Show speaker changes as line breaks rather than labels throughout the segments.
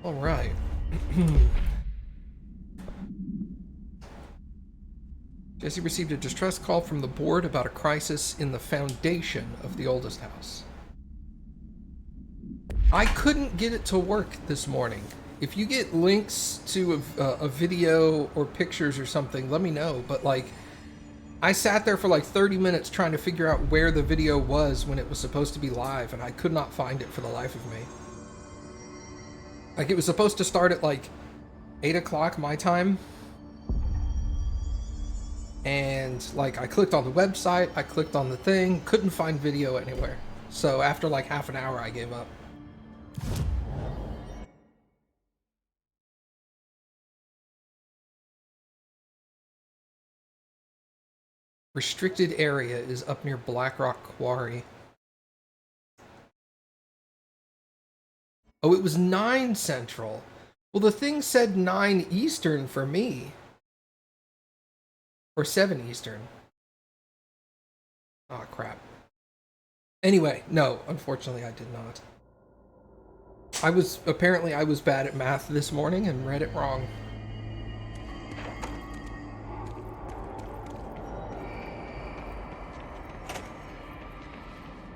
All right. Jesse received a distress call from the board about a crisis in the foundation of the oldest house. I couldn't get it to work this morning. If you get links to a video or pictures or something, let me know. But like, I sat there for like 30 minutes trying to figure out where the video was when it was supposed to be live, and I could not find it for the life of me. Like, it was supposed to start at like 8 o'clock my time. And like, I clicked on the website, I clicked on the thing, couldn't find video anywhere. So after like half an hour, I gave up. Restricted area is up near Blackrock Quarry. Oh, it was 9 Central. Well, the thing said 9 Eastern for me. Or 7 Eastern. Oh, crap. Anyway, no, unfortunately I did not. Apparently I was bad at math this morning and read it wrong.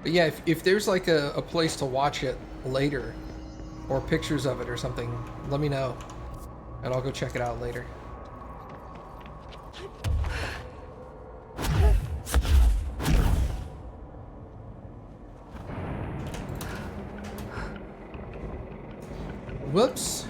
But yeah, if there's like a place to watch it later, or pictures of it or something, let me know, and I'll go check it out later. Whoops.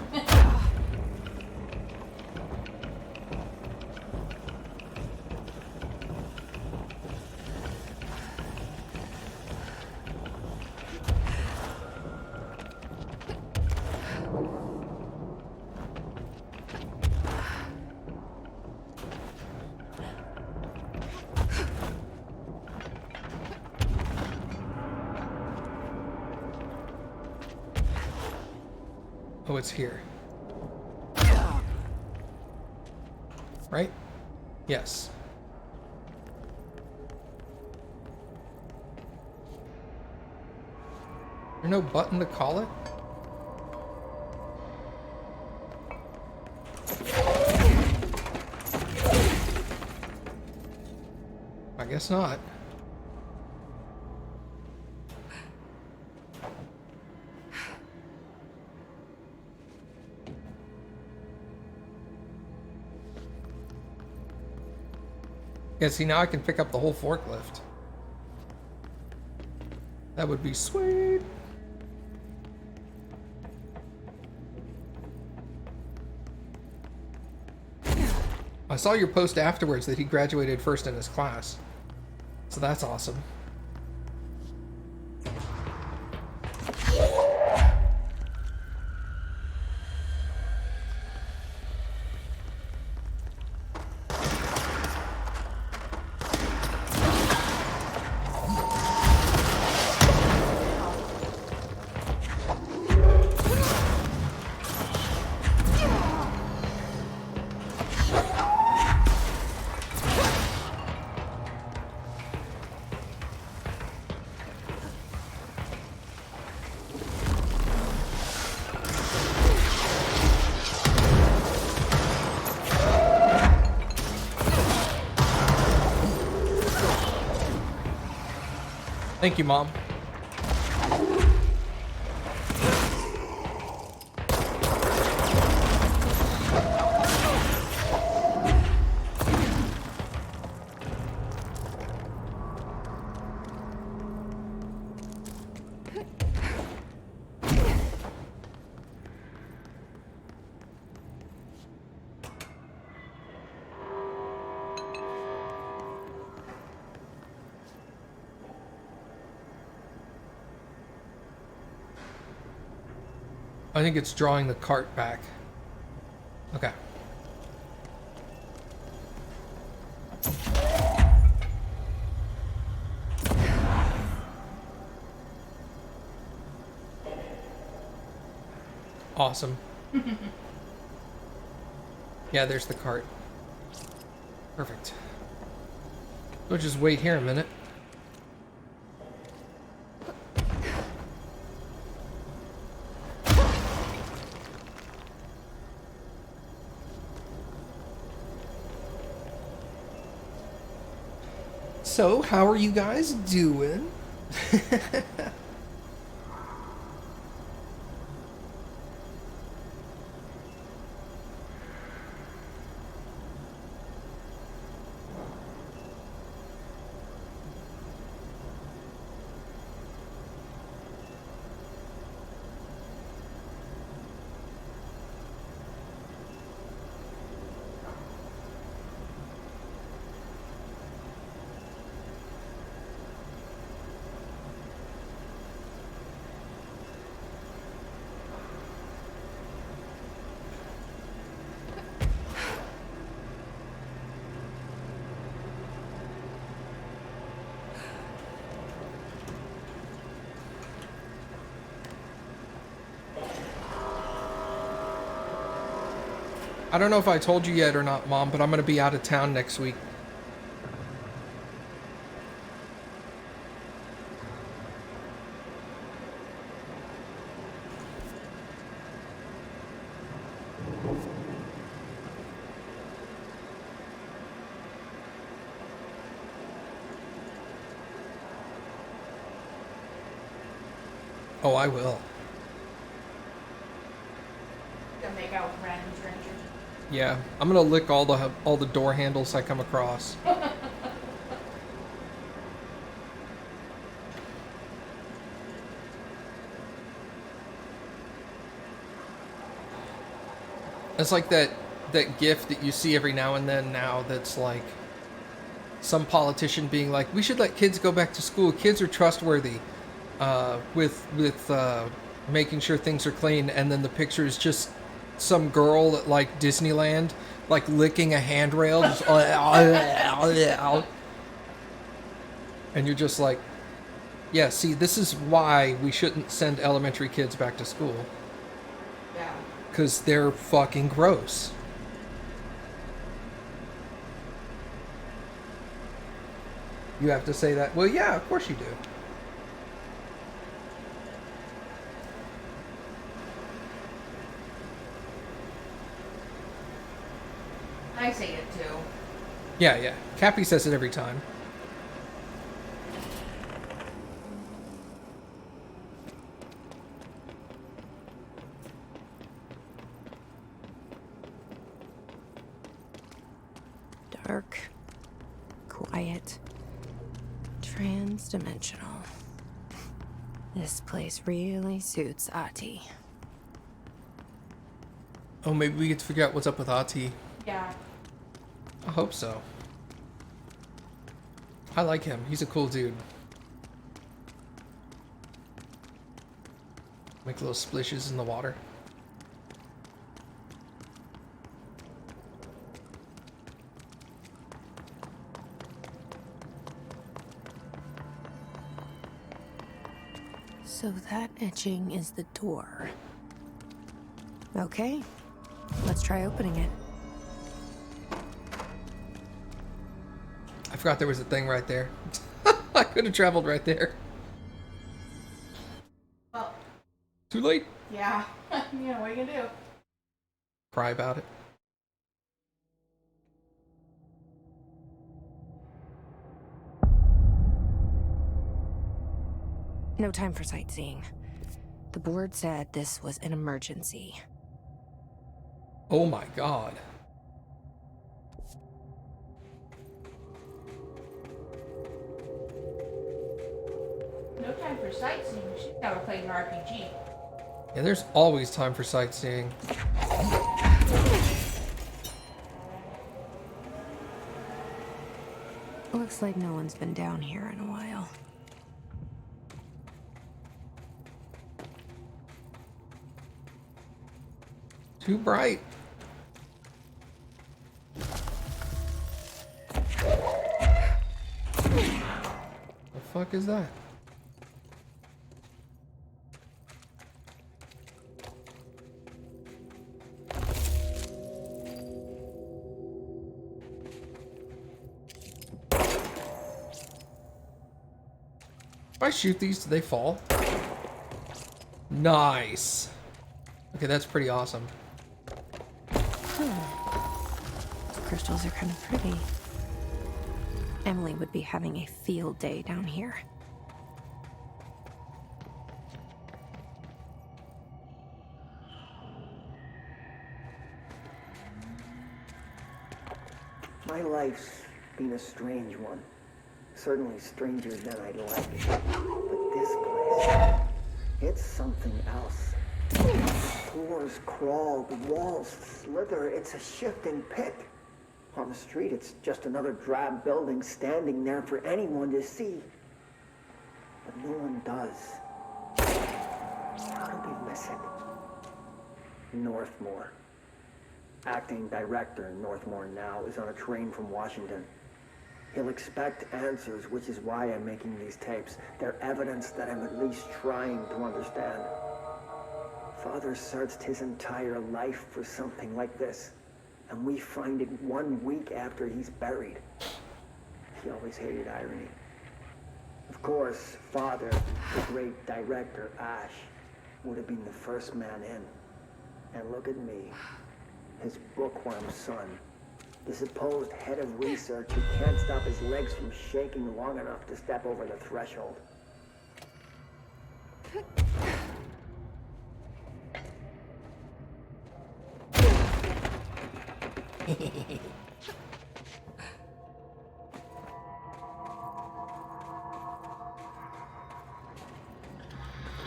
Oh, it's here. Right? Yes. There's no button to call it? I guess not. Yeah, see, now I can pick up the whole forklift. That would be sweet. I saw your post afterwards that he graduated first in his class. So that's awesome. Thank you, Mom. I think it's drawing the cart back. Okay. Awesome. Yeah, there's the cart. Perfect. We'll just wait here a minute. So, how are you guys doing? I don't know if I told you yet or not, Mom, but I'm going to be out of town next week. Oh, I will.
Gonna make out with random strangers.
Yeah, I'm gonna lick all the door handles I come across. It's like that GIF that you see every now and then now that's like some politician being like, we should let kids go back to school. Kids are trustworthy with making sure things are clean. And then the picture is just some girl at like Disneyland, like licking a handrail. Just, and you're just like, yeah, see, this is why we shouldn't send elementary kids back to school.
Yeah.
Because they're fucking gross. You have to say that? Well, yeah, of course you do.
I say it too.
Yeah, yeah. Cappy says it every time.
Dark, quiet, trans-dimensional. This place really suits Ahti.
Oh, maybe we get to figure out what's up with Ahti.
Yeah.
I hope so. I like him. He's a cool dude. Make little splishes in the water.
So that etching is the door. Okay, let's try opening it.
I forgot there was a thing right there. I could have traveled right there.
Well.
Too late.
Yeah. Yeah, what are you gonna do?
Cry about it.
No time for sightseeing. The board said this was an emergency.
Oh my god.
No time for sightseeing. She's never played an RPG.
Yeah, there's always time for sightseeing.
Looks like no one's been down here in a while.
Too bright. The fuck is that? If I shoot these, do they fall? Nice. Okay, that's pretty awesome.
Those crystals are kind of pretty. Emily would be having a field day down here.
My life's been a strange one. Certainly stranger than I'd like. But this place, it's something else. The floors crawl, the walls slither. It's a shifting pit. On the street, it's just another drab building standing there for anyone to see. But no one does. How do we miss it? Northmore. Acting director in Northmore now is on a train from Washington. He'll expect answers, which is why I'm making these tapes. They're evidence that I'm at least trying to understand. Father searched his entire life for something like this, and we find it 1 week after he's buried. He always hated irony. Of course, Father, the great director, Ash, would have been the first man in. And look at me, his bookworm son, the supposed head of research who can't stop his legs from shaking long enough to step over the threshold.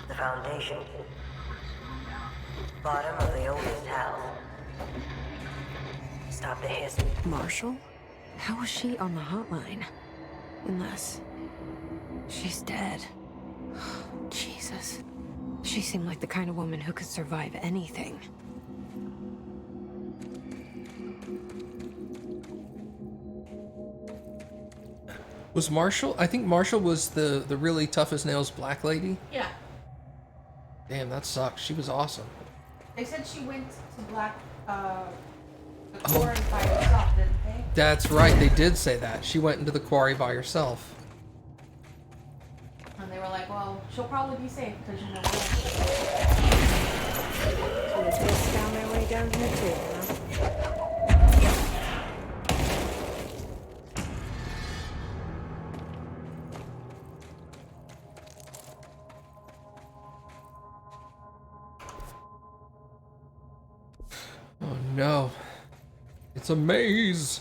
The foundation. Bottom of the oldest house. Stop the hiss.
Marshall? How was she on the hotline? Unless she's dead. Jesus. She seemed like the kind of woman who could survive anything.
Was Marshall? I think Marshall was the really tough as nails black lady.
Yeah.
Damn, that sucks. She was awesome.
They said she went to the quarry by herself, didn't they?
That's right. They did say that. She went into the quarry by herself.
And they were like, well, she'll probably be safe because you know.
So the kids found their way down here too, huh?
Oh no. It's a maze.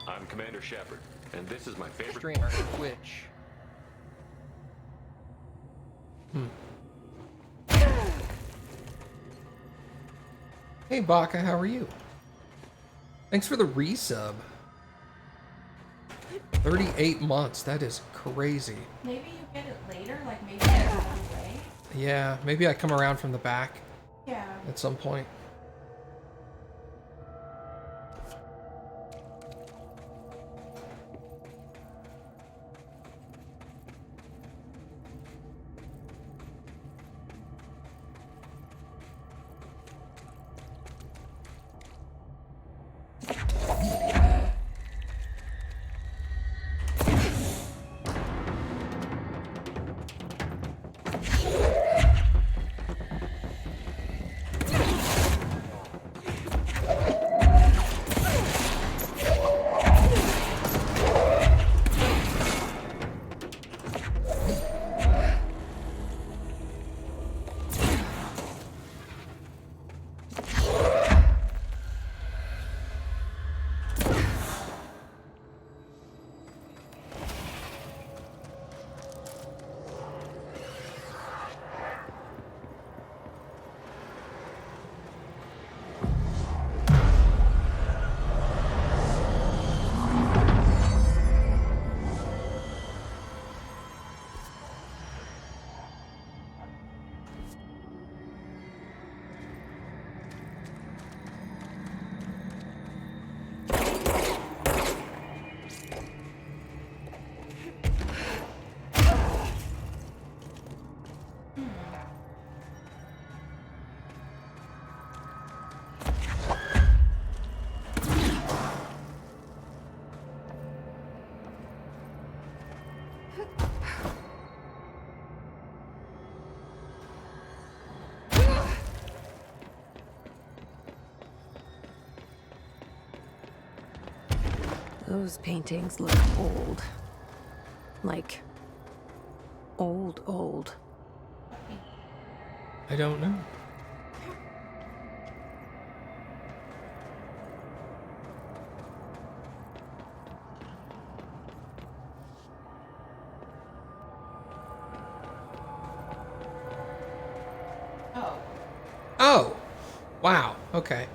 I'm Commander Shepard, and this is my favorite
Streamer, Twitch. Hey Baka, how are you? Thanks for the resub. 38 months, that is crazy.
Maybe you get it later, like maybe there's another way.
Yeah, maybe I come around from the back
Yeah.
at some point.
Those paintings look old. Like, old.
I don't know.
Oh.
Oh! Wow, okay.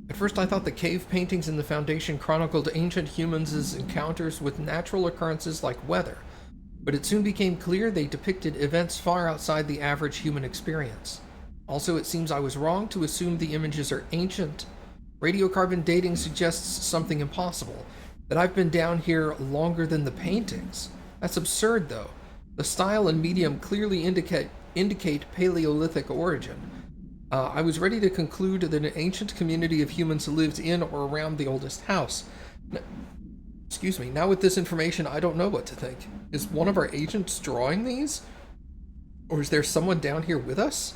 At first I thought the cave paintings in the Foundation chronicled ancient humans' encounters with natural occurrences like weather, but it soon became clear they depicted events far outside the average human experience. Also, it seems I was wrong to assume the images are ancient. Radiocarbon dating suggests something impossible, that I've been down here longer than the paintings. That's absurd, though. The style and medium clearly indicate Paleolithic origin. I was ready to conclude that an ancient community of humans lived in or around the oldest house. Excuse me, now with this information, I don't know what to think. Is one of our agents drawing these? Or is there someone down here with us?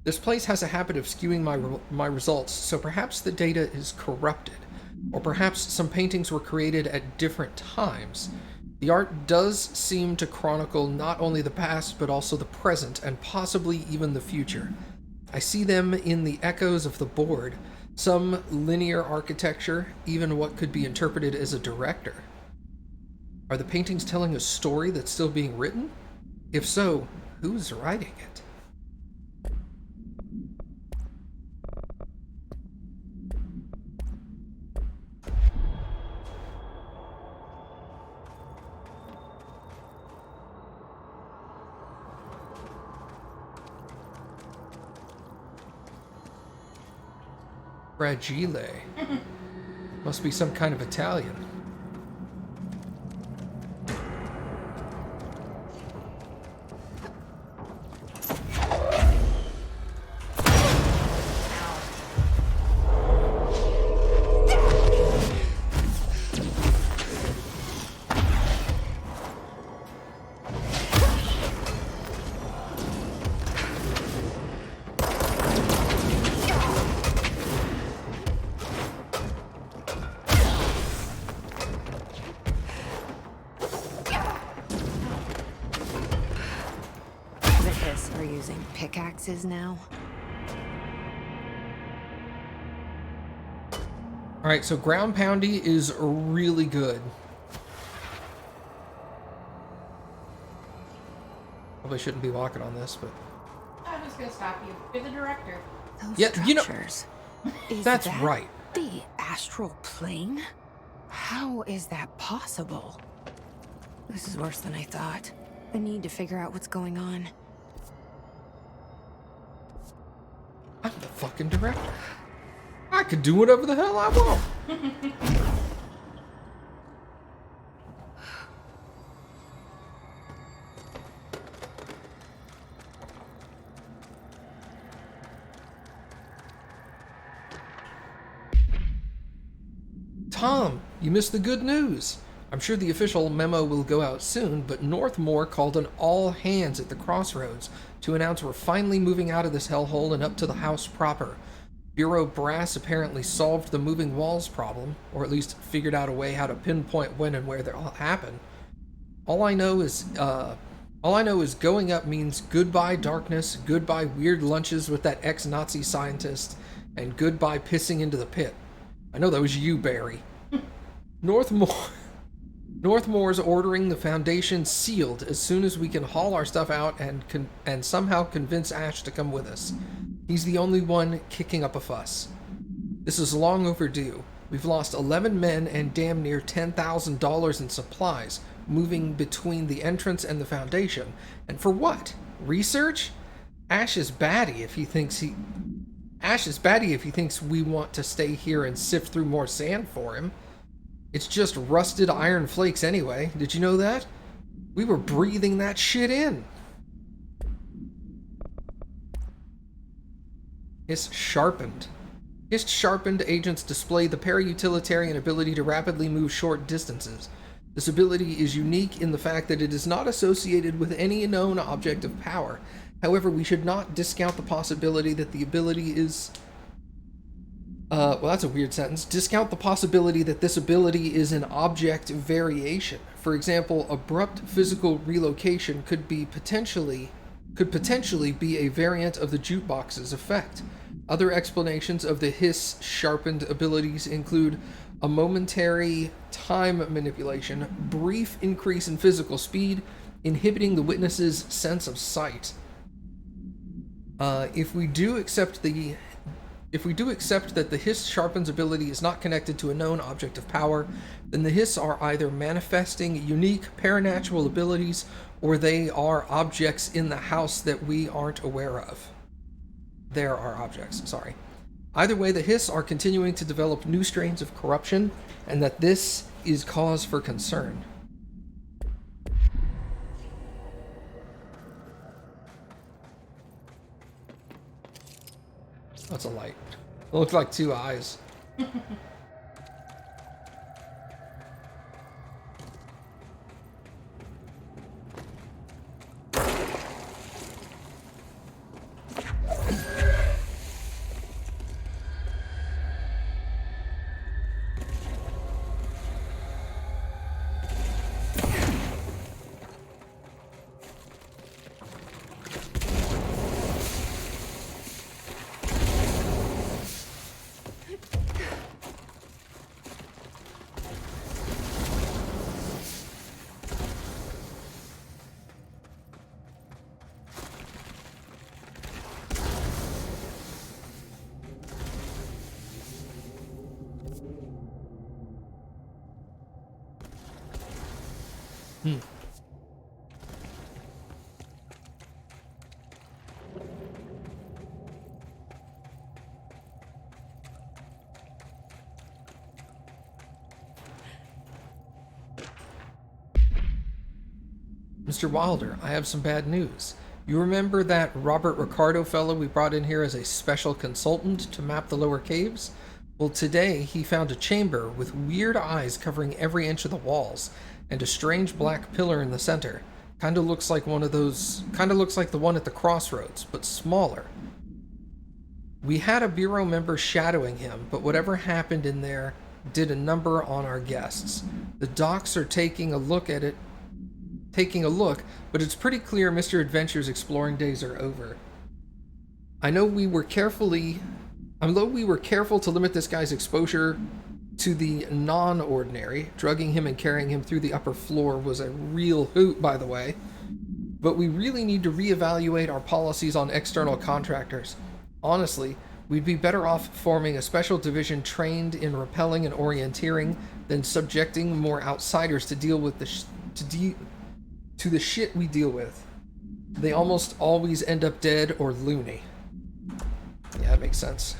This place has a habit of skewing my results, so perhaps the data is corrupted. Or perhaps some paintings were created at different times. The art does seem to chronicle not only the past, but also the present, and possibly even the future. I see them in the echoes of the board, some linear architecture, even what could be interpreted as a director. Are the paintings telling a story that's still being written? If so, who's writing it? Fragile. Must be some kind of Italian.
Using pickaxes now.
Alright, so ground poundy is really good. Probably shouldn't be walking on this, but...
I'm just gonna stop you. You're the director.
Those
yeah,
structures.
That's
that
right.
The astral plane? How is that possible? This is worse than I thought. I need to figure out what's going on.
I'm the fucking director. I could do whatever the hell I want. Tom, you missed the good news. I'm sure the official memo will go out soon, but Northmore called an all hands at the Crossroads to announce we're finally moving out of this hellhole and up to the house proper. Bureau brass apparently solved the moving walls problem, or at least figured out a way how to pinpoint when and where they'll happen. All I know is going up means goodbye darkness, goodbye weird lunches with that ex-Nazi scientist, and goodbye pissing into the pit. I know that was you, Barry. Northmore's ordering the Foundation sealed as soon as we can haul our stuff out and somehow convince Ash to come with us. He's the only one kicking up a fuss. This is long overdue. We've lost 11 men and damn near $10,000 in supplies moving between the entrance and the Foundation. And for what? Research? Ash is batty if he thinks he... Ash is batty if he thinks we want to stay here and sift through more sand for him. It's just rusted iron flakes anyway. Did you know that? We were breathing that shit in. Hiss sharpened. Hiss sharpened agents display the para-utilitarian ability to rapidly move short distances. This ability is unique in the fact that it is not associated with any known object of power. However, we should not discount the possibility that the ability is... well, that's a weird sentence. Discount the possibility that this ability is an object variation. For example, abrupt physical relocation could potentially be a variant of the jukebox's effect. Other explanations of the hiss sharpened abilities include a momentary time manipulation, brief increase in physical speed, inhibiting the witness's sense of sight. If we do accept that the hiss sharpens ability is not connected to a known object of power, then the hiss are either manifesting unique paranatural abilities or they are objects in the house that we aren't aware of. There are objects, sorry. Either way, the hiss are continuing to develop new strains of corruption, and that this is cause for concern. That's a light. It looked like two eyes. Mr. Wilder, I have some bad news. You remember that Robert Ricardo fellow we brought in here as a special consultant to map the lower caves? Well, today he found a chamber with weird eyes covering every inch of the walls, and a strange black pillar in the center. Kinda looks like the one at the CROSSROADS, but smaller. We had a bureau member shadowing him, but whatever happened in there did a number on our guests. The docs are taking a look, but it's pretty clear Mr. Adventure's exploring days are over. I know we were careful to limit this guy's exposure to the non-ordinary. Drugging him and carrying him through the upper floor was a real hoot, by the way. But we really need to reevaluate our policies on external contractors. Honestly, we'd be better off forming a special division trained in rappelling and orienteering than subjecting more outsiders to deal with to the shit we deal with. They almost always end up dead or loony. Yeah, that makes sense.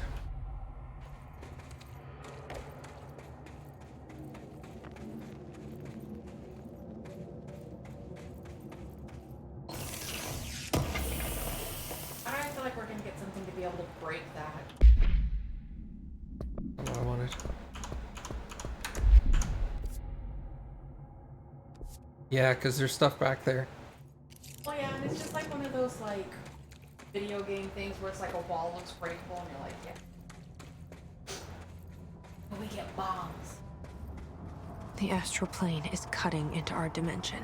I feel like we're gonna get something to be able to break that.
That's what I wanted. Yeah, because there's stuff back there.
Well, yeah, and it's just like one of those, like, video game things where it's like a wall looks breakable and you're like, yeah. But we get bombs.
The astral plane is cutting into our dimension.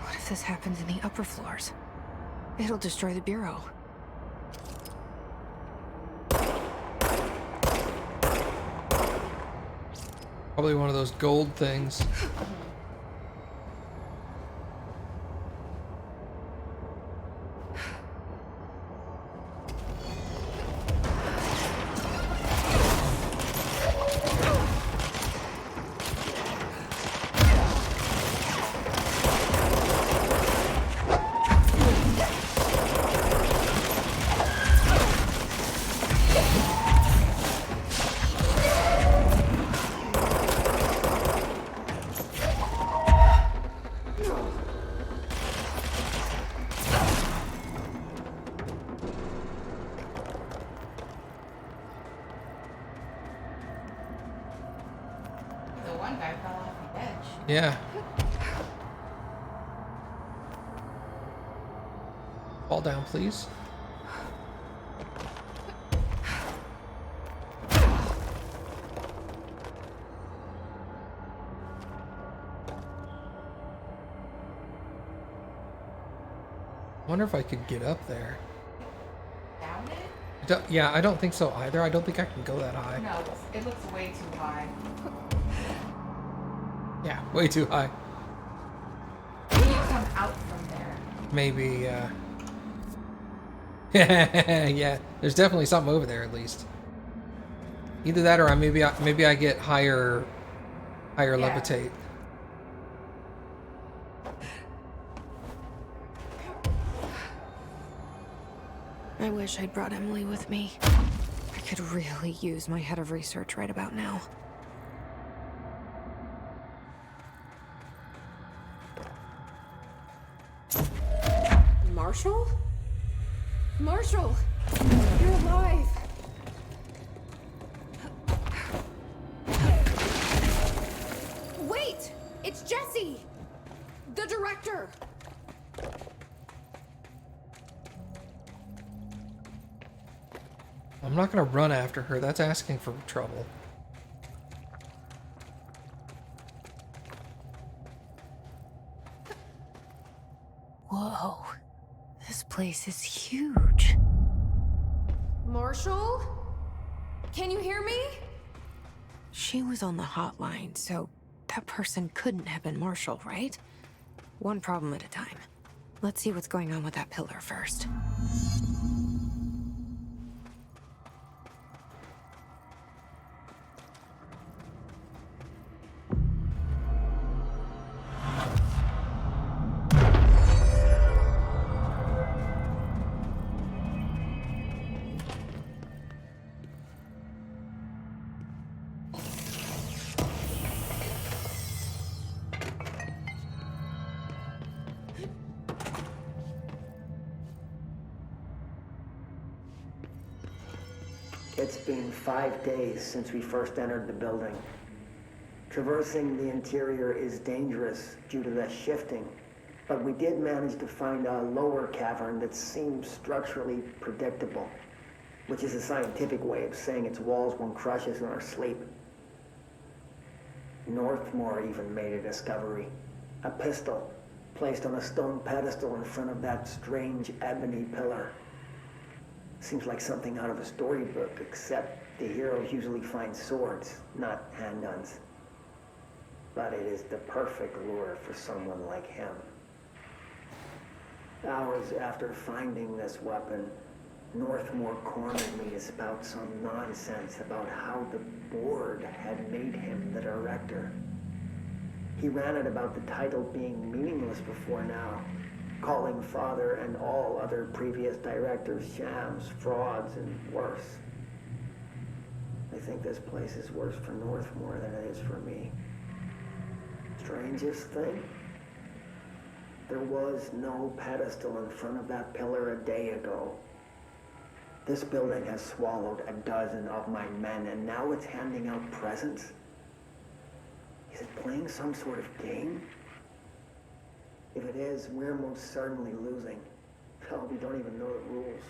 What if this happens in the upper floors? It'll destroy the bureau.
Probably one of those gold things.
one guy fell off the edge.
Yeah. Fall down, please. Wonder if I could get up there.
Down it?
Yeah, I don't think so either. I don't think I can go that high.
No, it looks way too high.
Yeah, way too high.
Can you come out from there?
Maybe, yeah, there's definitely something over there at least. Either that or maybe I get higher
Yeah.
levitate.
I wish I'd brought Emily with me. I could really use my head of research right about now. Marshall? Marshall! You're alive! Wait! It's Jesse! The director!
I'm not gonna run after her. That's asking for trouble.
Whoa. This place is huge. Marshall? Can you hear me? She was on the hotline, so that person couldn't have been Marshall, right? One problem at a time. Let's see what's going on with that pillar first.
It's been 5 days since we first entered the building. Traversing the interior is dangerous due to the shifting, but we did manage to find a lower cavern that seems structurally predictable, which is a scientific way of saying its walls won't crush us in our sleep. Northmore even made a discovery. A pistol placed on a stone pedestal in front of that strange ebony pillar. Seems like something out of a storybook, except the heroes usually find swords, not handguns. But it is the perfect lure for someone like him. Hours after finding this weapon, Northmore cornered me to spout some nonsense about how the board had made him the director. He ranted about the title being meaningless before now, calling Father and all other previous directors shams, frauds, and worse. I think this place is worse for Northmore than it is for me. Strangest thing? There was no pedestal in front of that pillar a day ago. This building has swallowed a dozen of my men, and now it's handing out presents? Is it playing some sort of game? If it is, we're most certainly losing. Hell, we don't even know the rules.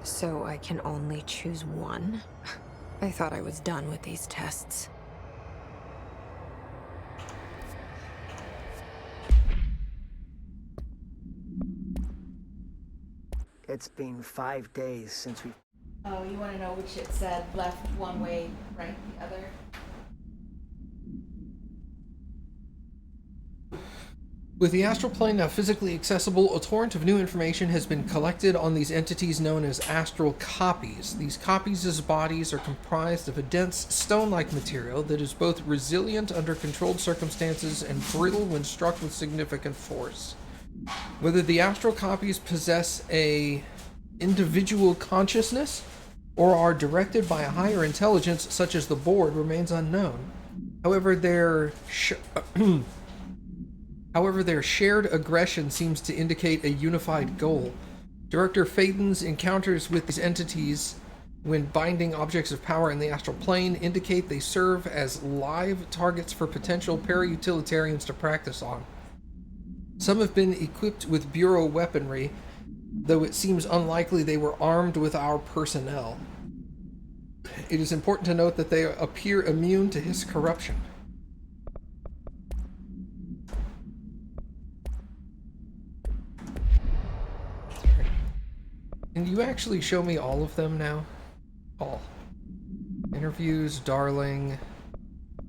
So I can only choose one? I thought I was done with these tests.
It's been 5 days since we...
Oh, you want to know which it said left one way, right the other?
With the astral plane now physically accessible, a torrent of new information has been collected on these entities known as astral copies. These copies' bodies are comprised of a dense, stone-like material that is both resilient under controlled circumstances and brittle when struck with significant force. Whether the astral copies possess a individual consciousness or are directed by a higher intelligence such as the board remains unknown. However, their shared aggression seems to indicate a unified goal. Director Faden's encounters with these entities when binding objects of power in the astral plane indicate they serve as live targets for potential para-utilitarians to practice on. Some have been equipped with Bureau weaponry, though it seems unlikely they were armed with our personnel. It is important to note that they appear immune to his corruption. Can you actually show me all of them now? All. Interviews, Darling,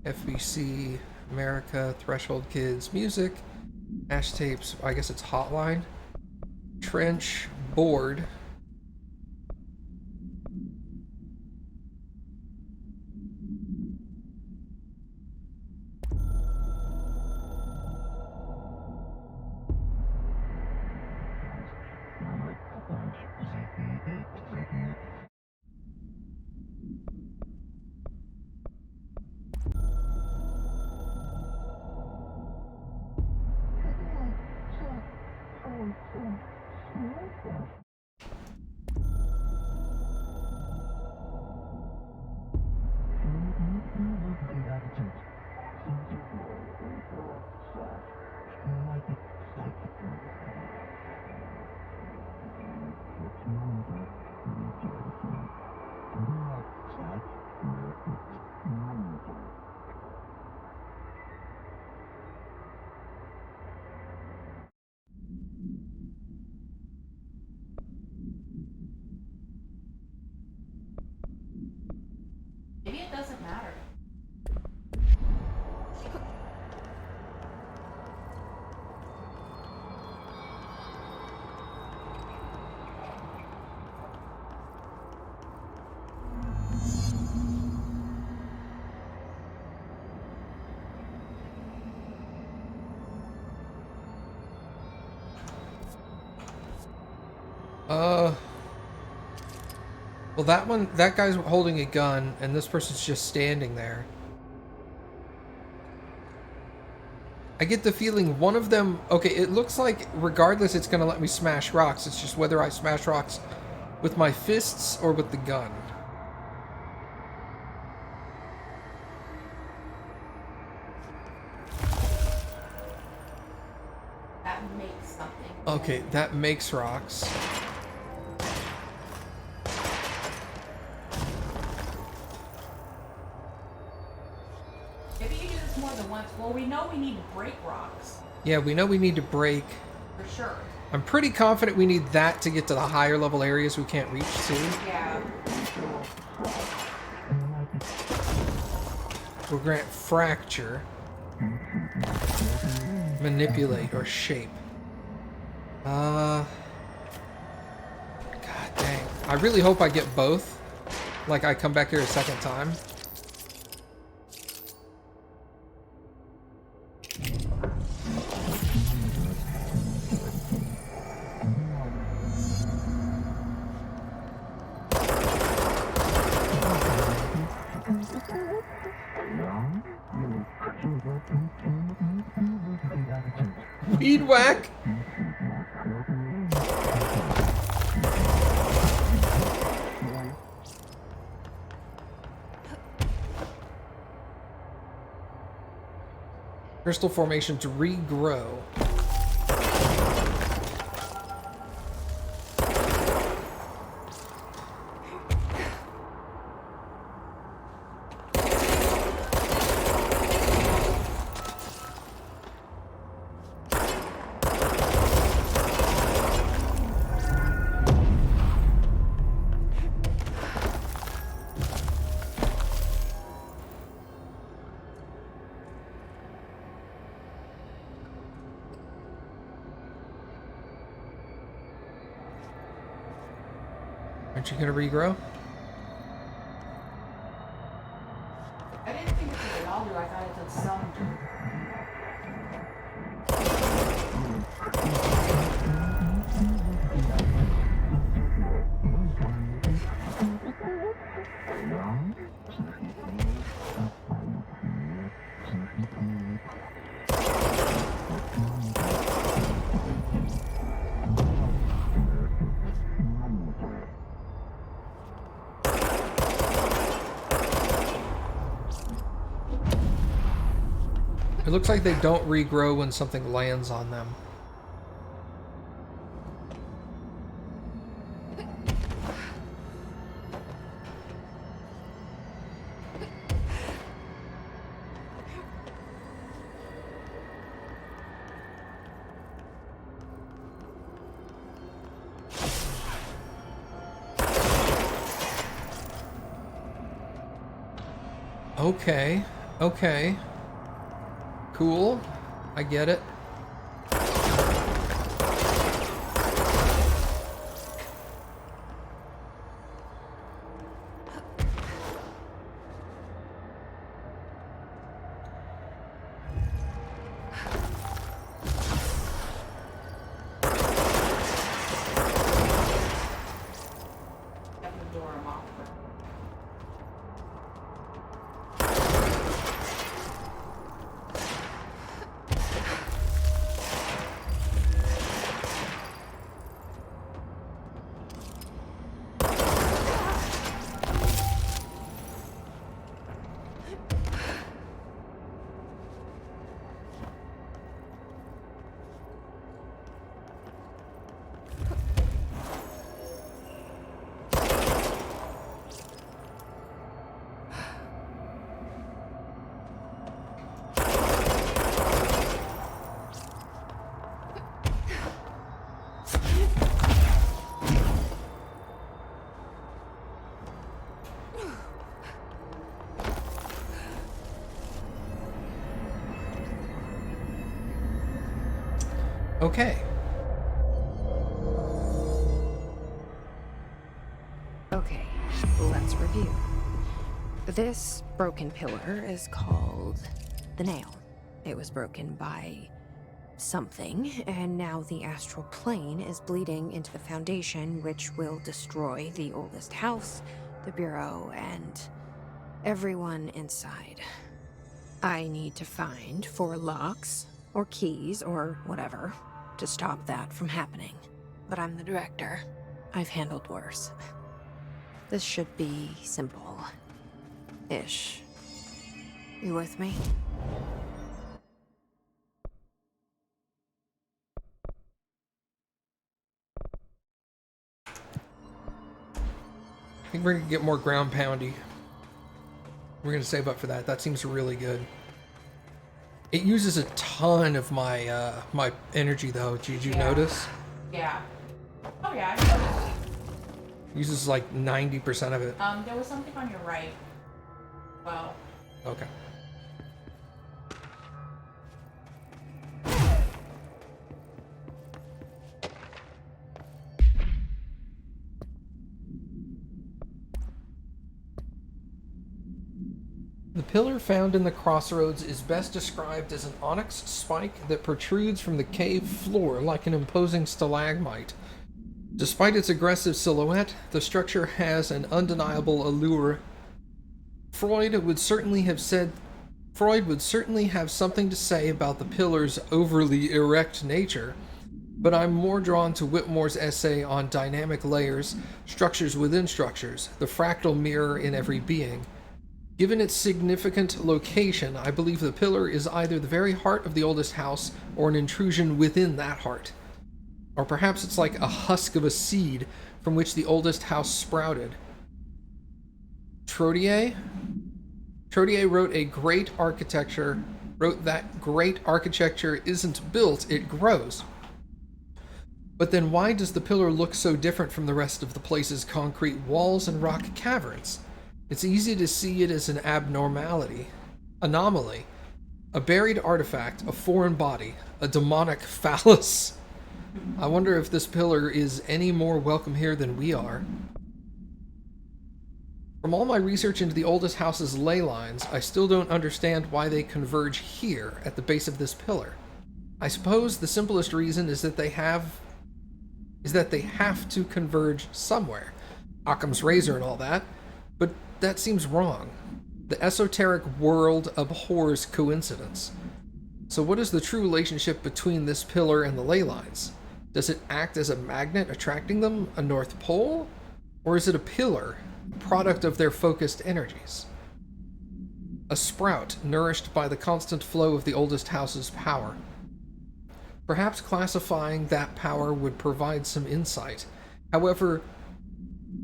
FBC, America, Threshold Kids, Music, Ash Tapes, I guess it's Hotline, Trench, Board.
Maybe it doesn't matter.
Well, that guy's holding a gun, and this person's just standing there. I get the feeling one of them... Okay, it looks like regardless it's going to let me smash rocks. It's just whether I smash rocks with my fists or with the gun.
That makes something.
Okay, that makes rocks.
Maybe you do this more than once. Well, we know we need to break rocks.
Yeah, we know we need to break.
For sure.
I'm pretty confident we need that to get to the higher level areas we can't reach to.
Yeah.
Will grant fracture, manipulate, or shape. God dang. I really hope I get both. Like I come back here a second time. Weed whack? Crystal formations regrow. Aren't you gonna regrow?
I didn't think it did all do. I thought it did some do.
It looks like they don't regrow when something lands on them. Okay, okay. Cool. I get it.
Kept the door unlocked.
Okay.
Okay, let's review. This broken pillar is called the Nail. It was broken by something, and now the astral plane is bleeding into the foundation, which will destroy the oldest house, the bureau, and everyone inside. I need to find 4 locks, or keys, or whatever, to stop that from happening. But I'm the director. I've handled worse. This should be simple. Ish. You with me?
I think we're gonna get more ground poundy. We're gonna save up for that. That seems really good. It uses a ton of my my energy though. Did you notice?
Yeah. Oh yeah, I noticed.
Uses like 90% of it.
There was something on your right. Well.
Okay. The pillar found in the crossroads is best described as an onyx spike that protrudes from the cave floor like an imposing stalagmite. Despite its aggressive silhouette, the structure has an undeniable allure. Freud would certainly have something to say about the pillar's overly erect nature, but I'm more drawn to Whitmore's essay on dynamic layers, structures within structures, the fractal mirror in every being. Given its significant location, I believe the pillar is either the very heart of the oldest house or an intrusion within that heart. Or perhaps it's like a husk of a seed from which the oldest house sprouted. Trottier wrote that great architecture isn't built, it grows. But then why does the pillar look so different from the rest of the place's concrete walls and rock caverns? It's easy to see it as an anomaly, a buried artifact, a foreign body, a demonic phallus. I wonder if this pillar is any more welcome here than we are. From all my research into the oldest house's ley lines, I still don't understand why they converge here at the base of this pillar. I suppose the simplest reason is that they have to converge somewhere. Occam's razor and all that, but that seems wrong. The esoteric world abhors coincidence. So what is the true relationship between this pillar and the ley lines? Does it act as a magnet attracting them, a north pole? Or is it a pillar, a product of their focused energies? A sprout nourished by the constant flow of the oldest house's power. Perhaps classifying that power would provide some insight. However,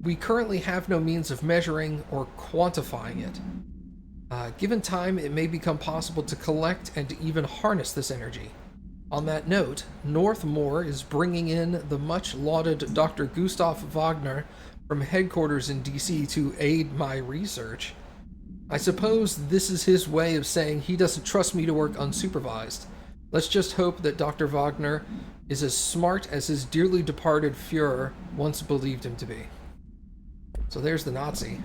we currently have no means of measuring or quantifying it. Given time, it may become possible to collect and to even harness this energy. On that note, Northmore is bringing in the much-lauded Dr. Gustav Wagner from headquarters in DC to aid my research. I suppose this is his way of saying he doesn't trust me to work unsupervised. Let's just hope that Dr. Wagner is as smart as his dearly departed Fuhrer once believed him to be. So there's the Nazi.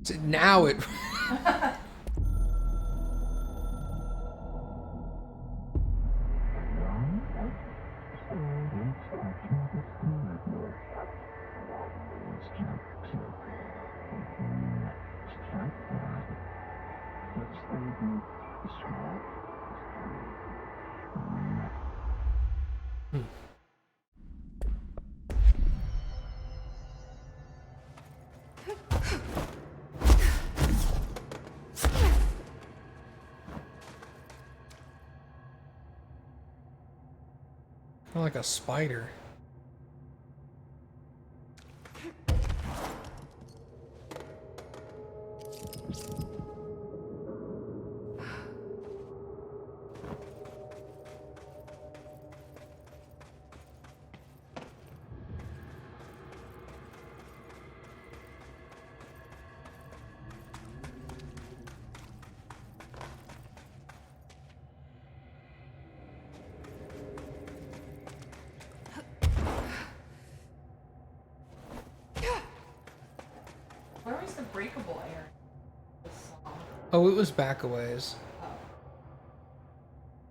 So now it... Kind of like a spider.
Where was the breakable area?
Oh, it was back a ways.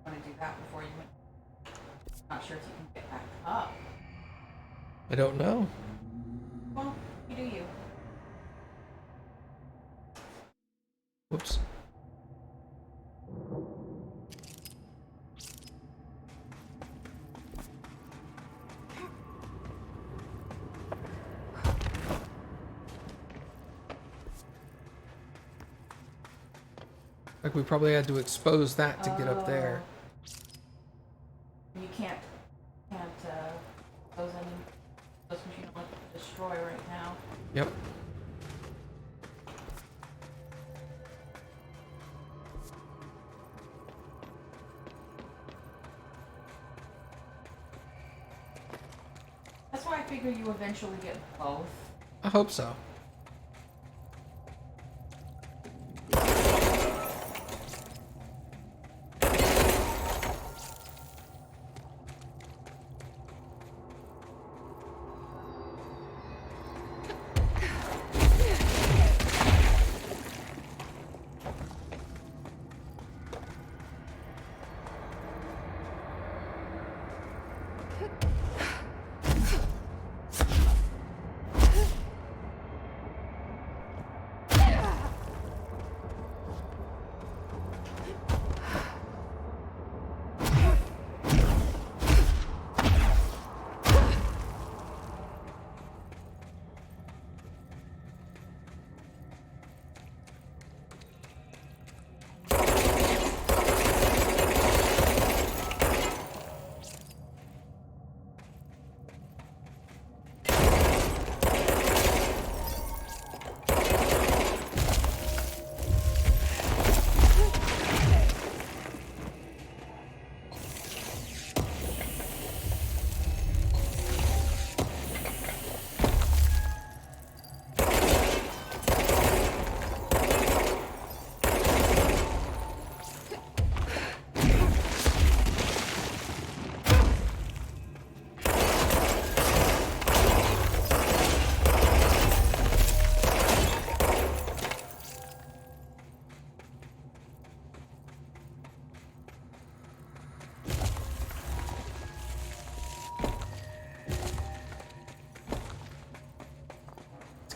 Want to do that before you went? Not sure if you can get back up.
I don't know.
Well, you do you.
Whoops. Like we probably had to expose that to get up there.
You can't those machines don't want to destroy right now.
Yep.
That's why I figure you eventually get both.
I hope so.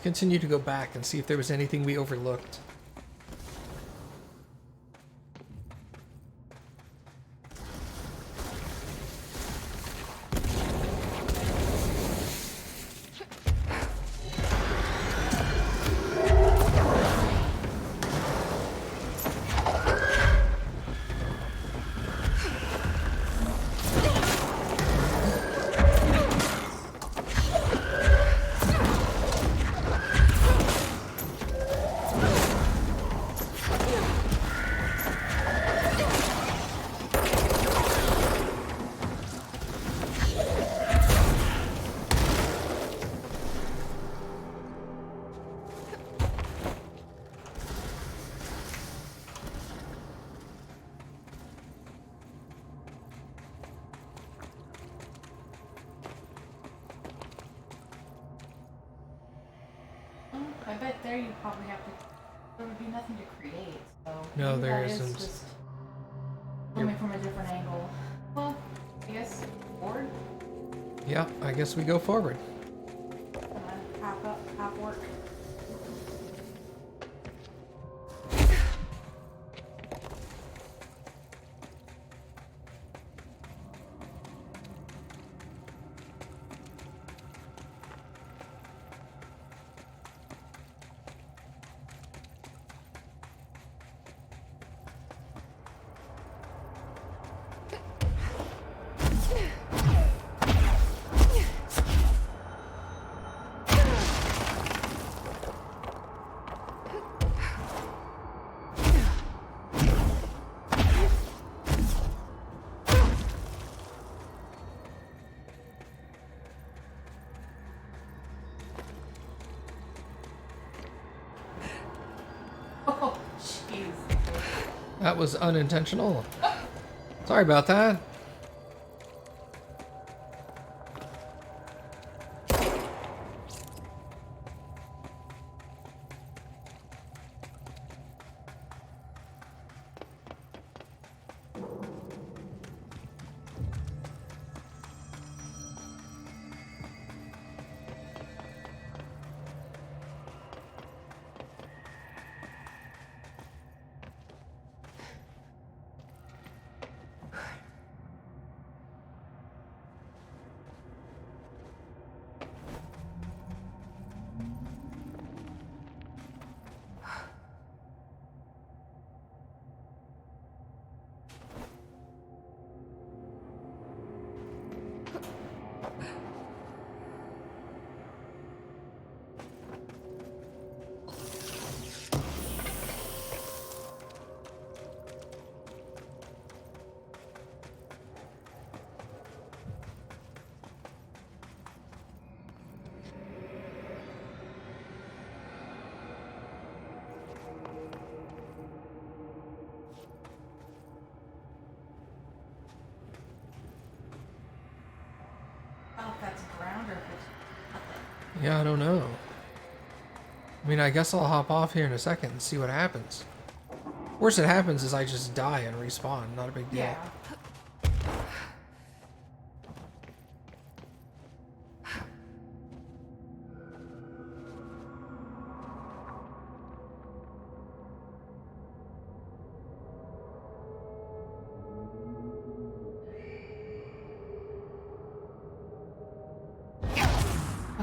continue to go back and see if there was anything we overlooked.
I bet there you probably have to. There would be nothing to create, so.
No,
maybe
there
that is
isn't.
just coming from a different angle. Well, I guess forward.
Yeah, I guess we go forward.
Half up, half work. Oh, jeez.
That was unintentional. Sorry about that.
I don't know if that's ground or if it's.
Yeah, I don't know. I mean, I guess I'll hop off here in a second and see what happens. Worst that happens is I just die and respawn. Not a big deal.
Yeah.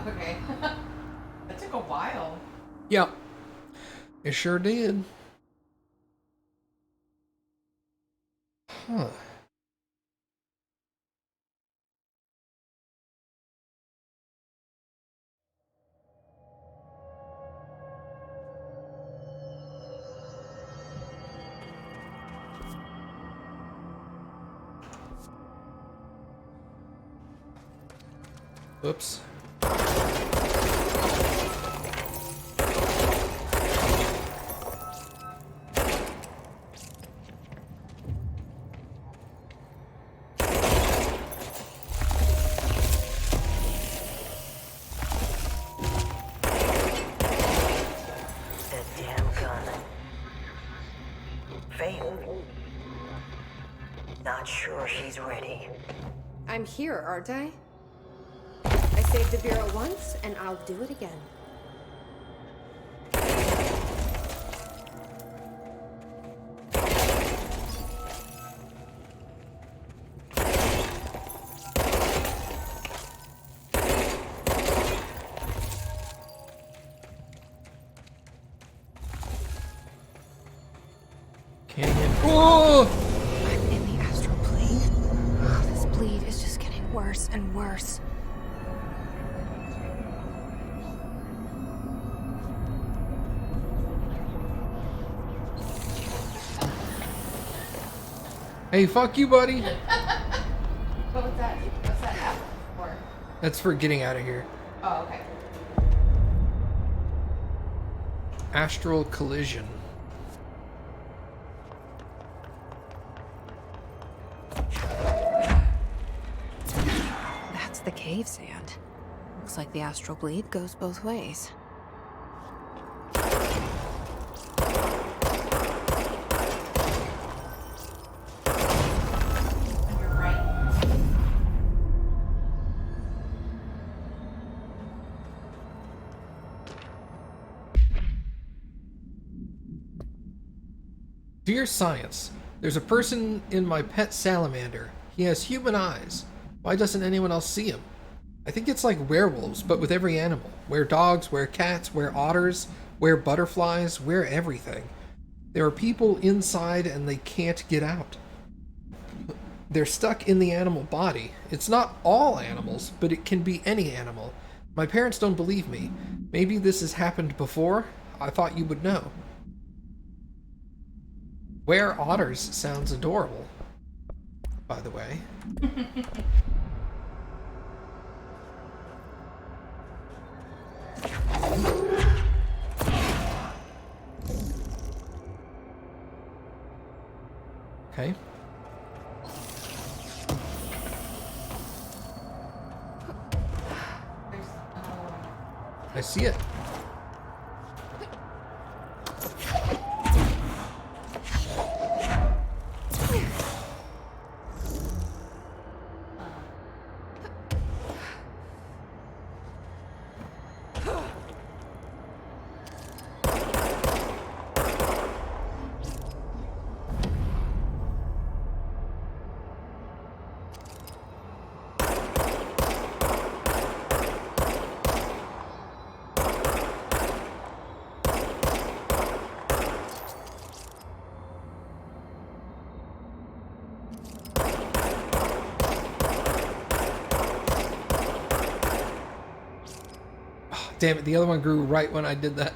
Okay. That took a while.
Yep. It sure did. Huh. Oops.
That damn gun. Faith. Not sure she's ready.
I'm here, aren't I? I saved the Bureau once, and I'll do it again.
Can't get. Oh!
I'm in the astral plane. Oh, this bleed is just getting worse and worse.
Hey, fuck you, buddy.
What was that? What's that app for?
That's for getting out of here.
Oh, okay.
Astral collision.
That's the cave sand. Looks like the astral bleed goes both ways.
On your right.
Dear Science, there's a person in my pet salamander. He has human eyes. Why doesn't anyone else see him? I think it's like werewolves, but with every animal. Were dogs, were cats, were otters, were butterflies, were everything. There are people inside and they can't get out. They're stuck in the animal body. It's not all animals, but it can be any animal. My parents don't believe me. Maybe this has happened before? I thought you would know. Where otters sounds adorable, by the way. Okay.
There's another one.
I see it. Damn it, the other one grew right when I did that.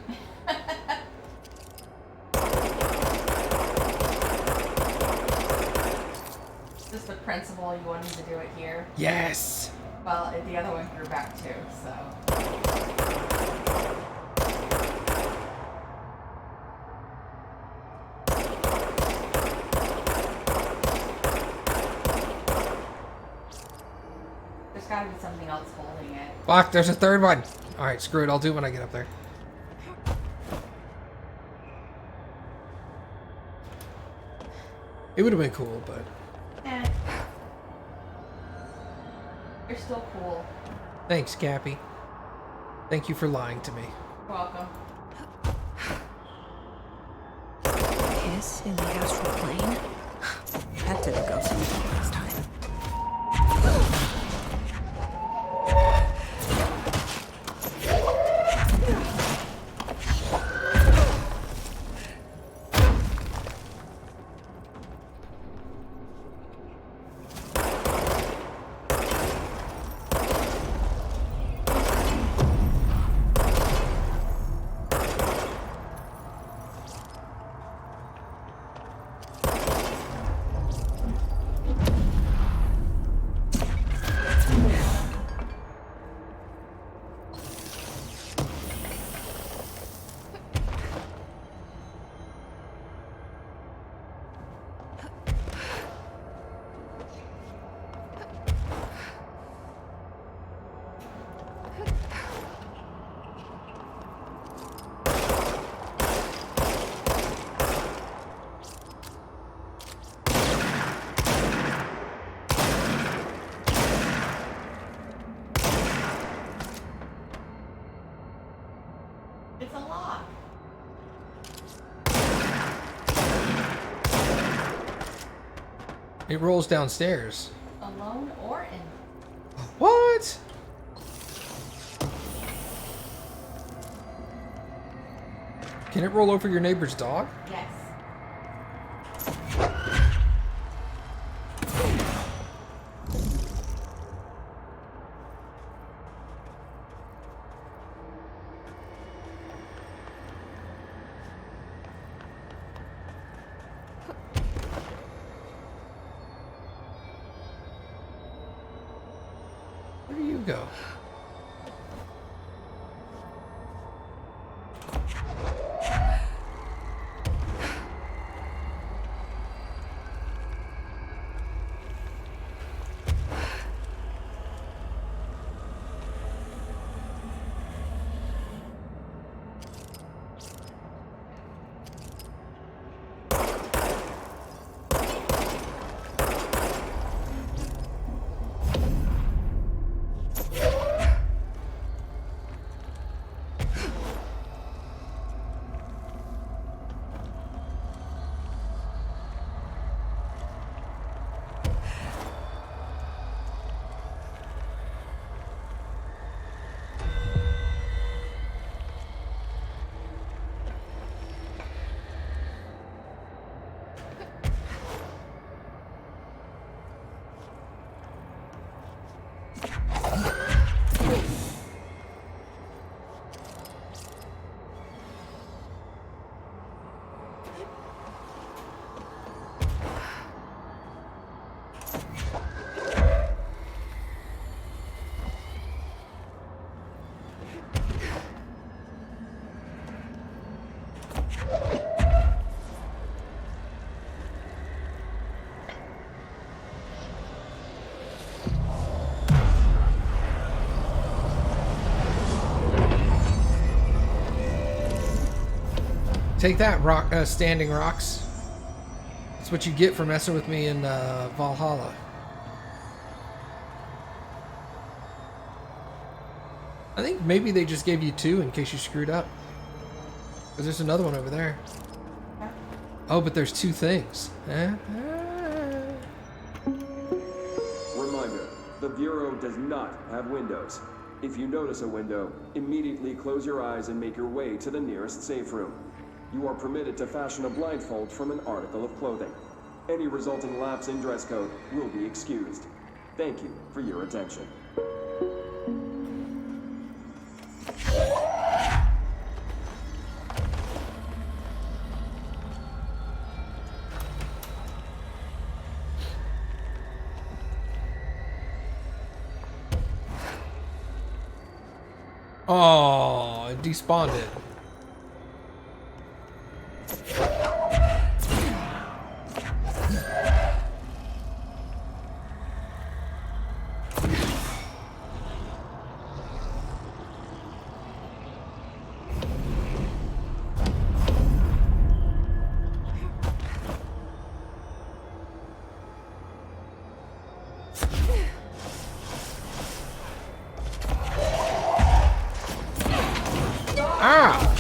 Is this the principle you wanted to do it here?
Yes!
Well, the other one grew back too, so. There's gotta be something else holding it.
Fuck, there's a third one! Alright, screw it, I'll do it when I get up there. It would have been cool, but...
Eh. You're still cool.
Thanks, Cappy. Thank you for lying to me.
You're welcome.
Kiss in the astral plane? That didn't go so well last time.
It's a lock.
It rolls downstairs.
Alone or in.
What? Can it roll over your neighbor's dog?
Yes.
Where do you go? Take that, rock, standing rocks. That's what you get for messing with me in Valhalla. I think maybe they just gave you 2 in case you screwed up. Because there's another one over there. Oh, but there's 2 things.
Reminder, the Bureau does not have windows. If you notice a window, immediately close your eyes and make your way to the nearest safe room. You are permitted to fashion a blindfold from an article of clothing. Any resulting lapse in dress code will be excused. Thank you for your attention.
Oh, it despawned it. Ah!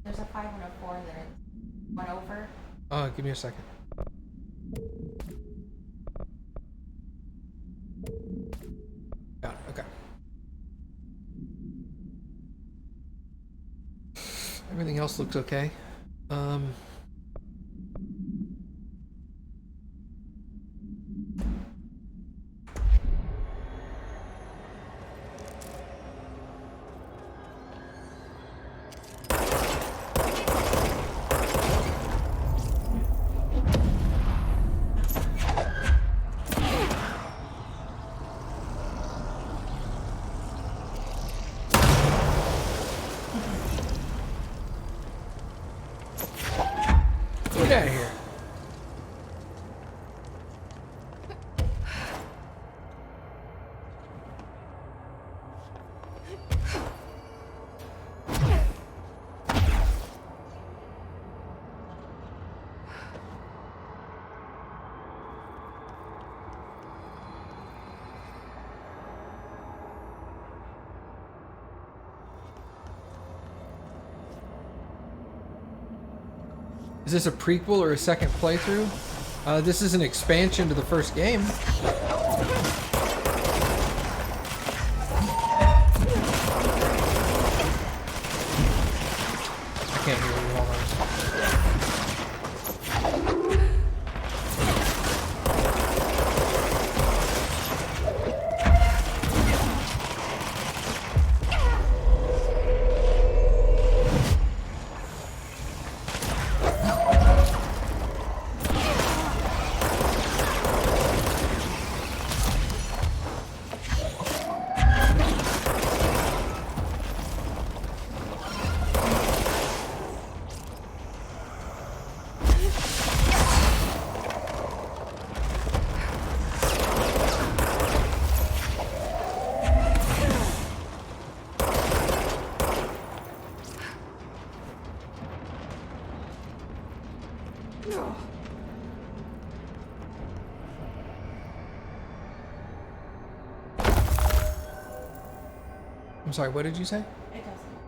There's a 5 and a 4 that it's one over.
Give me a second. Got it, okay. Everything else looks okay. Is this a prequel or a second playthrough? This is an expansion to the first game. I can't hear you. Hold on. I'm sorry, what did you say?
It doesn't.